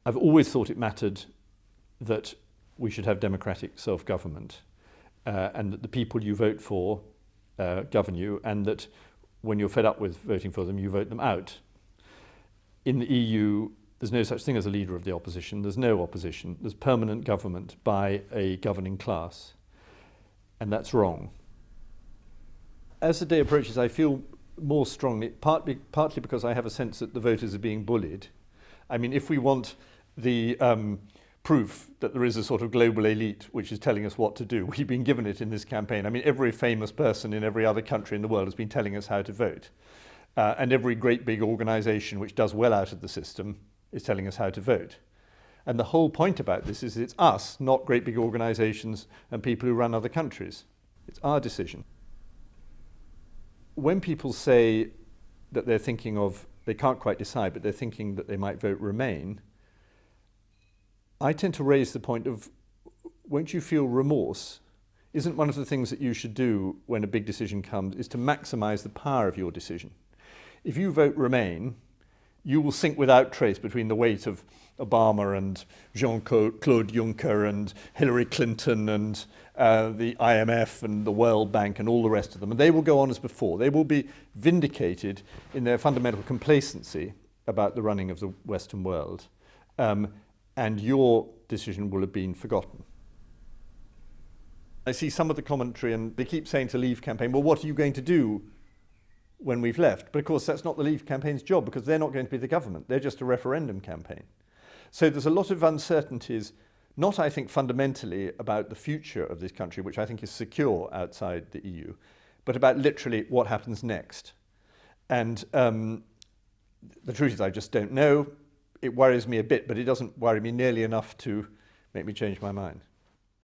I've always thought it mattered that we should have democratic self-government and that the people you vote for govern you, and that when you're fed up with voting for them, you vote them out. In the EU, there's no such thing as a leader of the opposition. There's no opposition. There's permanent government by a governing class. And that's wrong. As the day approaches, I feel more strongly, partly because I have a sense that the voters are being bullied. I mean, if we want the proof that there is a sort of global elite which is telling us what to do, we've been given it in this campaign. I mean, every famous person in every other country in the world has been telling us how to vote. And every great big organisation which does well out of the system is telling us how to vote. And the whole point about this is it's us, not great big organisations and people who run other countries. It's our decision. When people say that they're thinking of, they can't quite decide, but they're thinking that they might vote Remain, I tend to raise the point of, won't you feel remorse? Isn't one of the things that you should do when a big decision comes is to maximise the power of your decision? If you vote Remain, you will sink without trace between the weight of Obama and Jean-Claude Juncker and Hillary Clinton and the IMF and the World Bank and all the rest of them. And they will go on as before. They will be vindicated in their fundamental complacency about the running of the Western world. And your decision will have been forgotten. I see some of the commentary and they keep saying to Leave campaign, well, what are you going to do when we've left? But of course, that's not the Leave campaign's job because they're not going to be the government. They're just a referendum campaign. So there's a lot of uncertainties, not, I think, fundamentally about the future of this country, which I think is secure outside the EU, but about literally what happens next. And the truth is I just don't know. It worries me a bit, but it doesn't worry me nearly enough to make me change my mind.